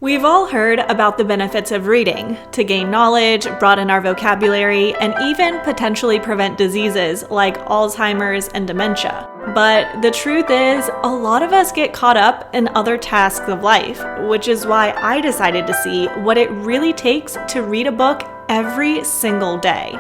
We've all heard about the benefits of reading to gain knowledge, broaden our vocabulary, and even potentially prevent diseases like Alzheimer's and dementia. But the truth is, a lot of us get caught up in other tasks of life, which is why I decided to see what it really takes to read a book every single day.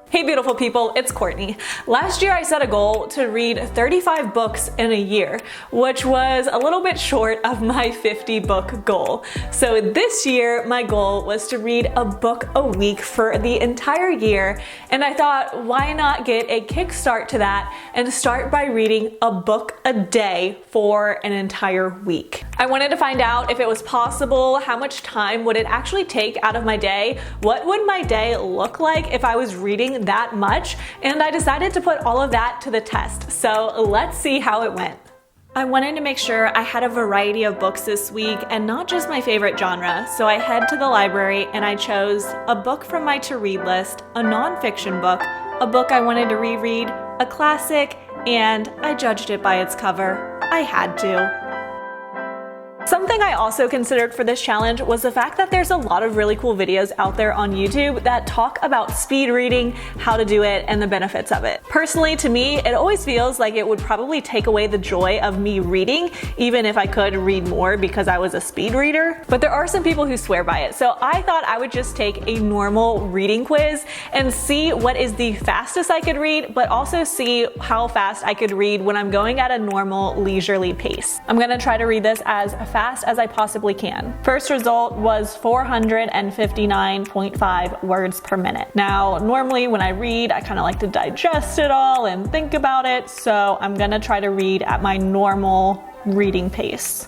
Hey beautiful people, it's Courtney. Last year I set a goal to read 35 books in a year, which was a little bit short of my 50 book goal. So this year my goal was to read a book a week for the entire year, and I thought, why not get a kickstart to that and start by reading a book a day for an entire week. I wanted to find out if it was possible, how much time would it actually take out of my day, what would my day look like if I was reading that much, and I decided to put all of that to the test. So let's see how it went. I wanted to make sure I had a variety of books this week and not just my favorite genre, so I head to the library and I chose a book from my to-read list, a nonfiction book, a book I wanted to reread, a classic, and I judged it by its cover. I had to. Something I also considered for this challenge was the fact that there's a lot of really cool videos out there on YouTube that talk about speed reading, how to do it, and the benefits of it. Personally, to me, it always feels like it would probably take away the joy of me reading, even if I could read more because I was a speed reader. But there are some people who swear by it, so I thought I would just take a normal reading quiz and see what is the fastest I could read, but also see how fast I could read when I'm going at a normal, leisurely pace. I'm gonna try to read this as fast as I possibly can. First result was 459.5 words per minute. Now, normally when I read, I kind of like to digest it all and think about it, so I'm gonna try to read at my normal reading pace.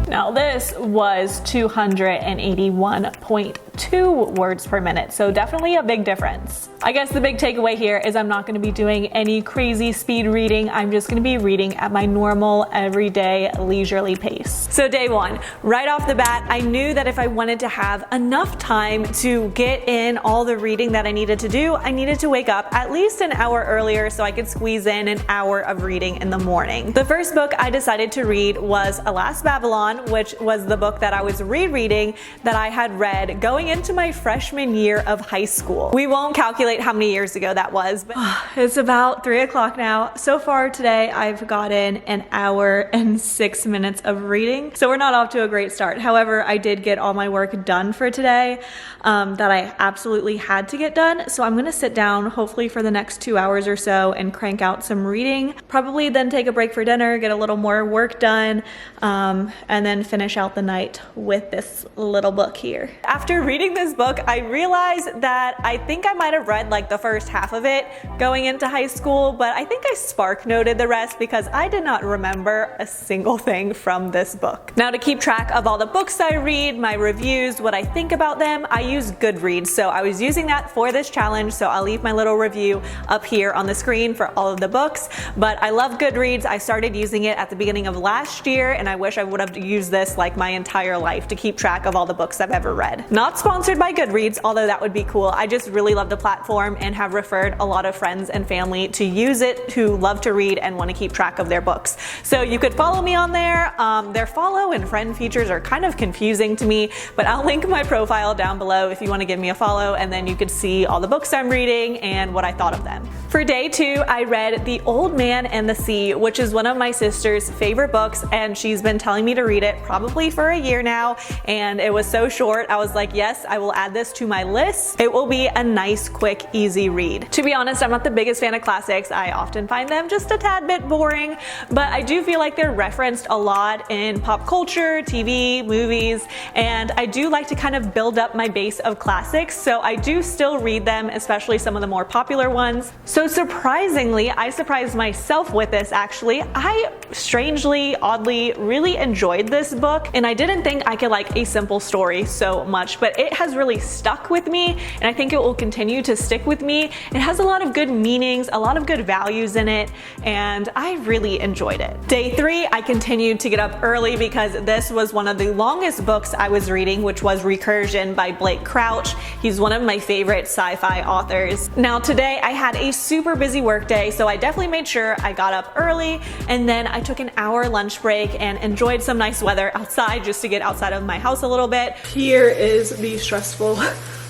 Now this was 281.2 words per minute, so definitely a big difference. I guess the big takeaway here is I'm not going to be doing any crazy speed reading. I'm just going to be reading at my normal, everyday, leisurely pace. So day one, right off the bat, I knew that if I wanted to have enough time to get in all the reading that I needed to do, I needed to wake up at least an hour earlier so I could squeeze in an hour of reading in the morning. The first book I decided to read was Alas Babylon, which was the book that I was rereading that I had read going into my freshman year of high school. We won't calculate how many years ago that was, but it's about 3 o'clock now. So far today, I've gotten an hour and 6 minutes of reading, so we're not off to a great start. However, I did get all my work done for today that I absolutely had to get done, so I'm gonna sit down hopefully for the next 2 hours or so and crank out some reading, probably then take a break for dinner, get a little more work done, and then finish out the night with this little book here. After reading this book, I realized that I think I might have read like the first half of it going into high school, but I think I spark noted the rest because I did not remember a single thing from this book. Now, to keep track of all the books I read, my reviews, what I think about them, I use Goodreads, so I was using that for this challenge, so I'll leave my little review up here on the screen for all of the books. But I love Goodreads. I started using it at the beginning of last year, and I wish I would have used this like my entire life to keep track of all the books I've ever read. Not sponsored by Goodreads, although that would be cool. I just really love the platform and have referred a lot of friends and family to use it who love to read and want to keep track of their books. So you could follow me on there. Their follow and friend features are kind of confusing to me, but I'll link my profile down below if you want to give me a follow, and then you could see all the books I'm reading and what I thought of them. For day two, I read The Old Man and the Sea, which is one of my sister's favorite books, and she's been telling me to read it probably for a year now, and it was so short. I was like, yes, I will add this to my list. It will be a nice, quick, easy read. To be honest, I'm not the biggest fan of classics. I often find them just a tad bit boring, but I do feel like they're referenced a lot in pop culture, TV, movies, and I do like to kind of build up my base of classics, so I do still read them, especially some of the more popular ones. So So surprisingly, I surprised myself with this actually. I strangely, oddly, really enjoyed this book, and I didn't think I could like a simple story so much, but it has really stuck with me, and I think it will continue to stick with me. It has a lot of good meanings, a lot of good values in it, and I really enjoyed it. Day 3, I continued to get up early because this was one of the longest books I was reading, which was Recursion by Blake Crouch. He's one of my favorite sci-fi authors. Now today I had a super busy work day, so I definitely made sure I got up early, and then I took an hour lunch break and enjoyed some nice weather outside just to get outside of my house a little bit. Here is the stressful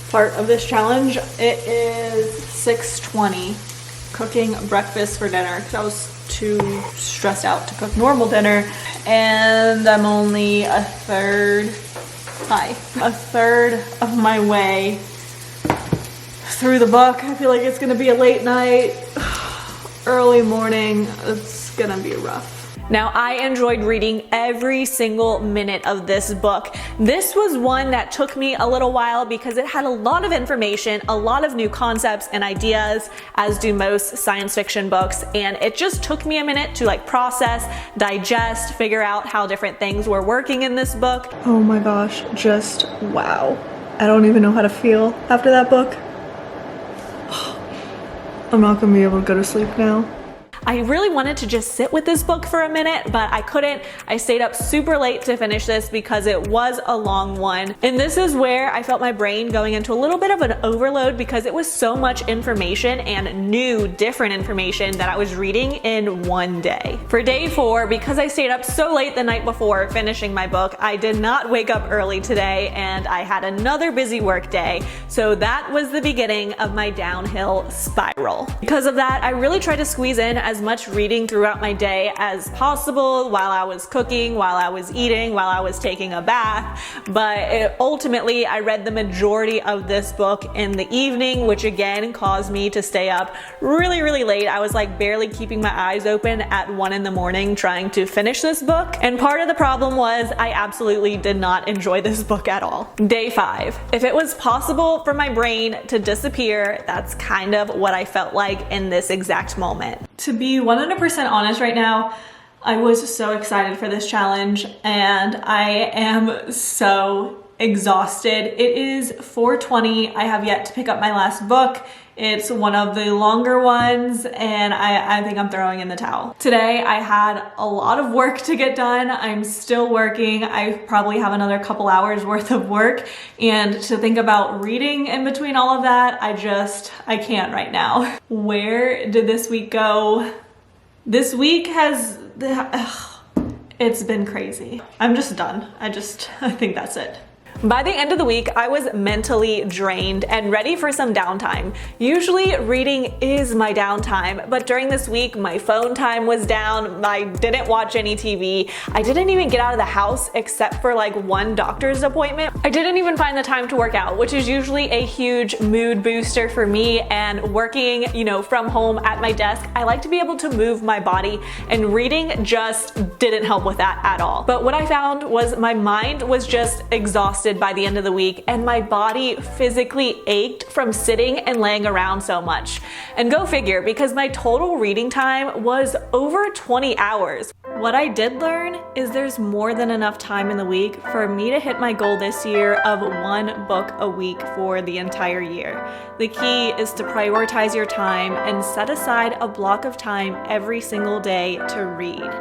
part of this challenge. It is 6:20, cooking breakfast for dinner because I was too stressed out to cook normal dinner, and I'm only a third of my way through the book. I feel like it's gonna be a late night, early morning. It's gonna be rough. Now, I enjoyed reading every single minute of this book. This was one that took me a little while because it had a lot of information, a lot of new concepts and ideas, as do most science fiction books, and it just took me a minute to like process, digest, figure out how different things were working in this book. Oh my gosh, just wow. I don't even know how to feel after that book. I'm not gonna be able to go to sleep now. I really wanted to just sit with this book for a minute, but I couldn't. I stayed up super late to finish this because it was a long one. And this is where I felt my brain going into a little bit of an overload because it was so much information and new, different information that I was reading in one day. For day 4, because I stayed up so late the night before finishing my book, I did not wake up early today, and I had another busy work day. So that was the beginning of my downhill spiral. Because of that, I really tried to squeeze in as much reading throughout my day as possible while I was cooking, while I was eating, while I was taking a bath, but ultimately I read the majority of this book in the evening, which again caused me to stay up really, really late. I was like barely keeping my eyes open at 1 in the morning trying to finish this book, and part of the problem was I absolutely did not enjoy this book at all. Day 5. If it was possible for my brain to disappear, that's kind of what I felt like in this exact moment. To be 100% honest right now, I was so excited for this challenge, and I am so exhausted. It is 4:20. I have yet to pick up my last book. It's one of the longer ones, and I think I'm throwing in the towel. Today I had a lot of work to get done. I'm still working. I probably have another couple hours worth of work, and to think about reading in between all of that, I can't right now. Where did this week go? This week has, it's been crazy. I'm just done. I think that's it. By the end of the week, I was mentally drained and ready for some downtime. Usually reading is my downtime, but during this week, my phone time was down. I didn't watch any TV. I didn't even get out of the house except for like one doctor's appointment. I didn't even find the time to work out, which is usually a huge mood booster for me, and working, from home at my desk, I like to be able to move my body, and reading just didn't help with that at all. But what I found was my mind was just exhausted by the end of the week, and my body physically ached from sitting and laying around so much. And go figure, because my total reading time was over 20 hours. What I did learn is there's more than enough time in the week for me to hit my goal this year of 1 book a week for the entire year. The key is to prioritize your time and set aside a block of time every single day to read.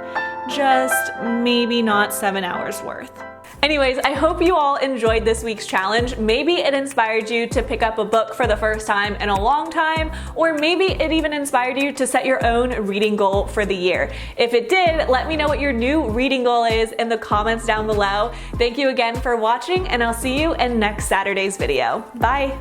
Just maybe not 7 hours worth. Anyways, I hope you all enjoyed this week's challenge. Maybe it inspired you to pick up a book for the first time in a long time, or maybe it even inspired you to set your own reading goal for the year. If it did, let me know what your new reading goal is in the comments down below. Thank you again for watching, and I'll see you in next Saturday's video. Bye!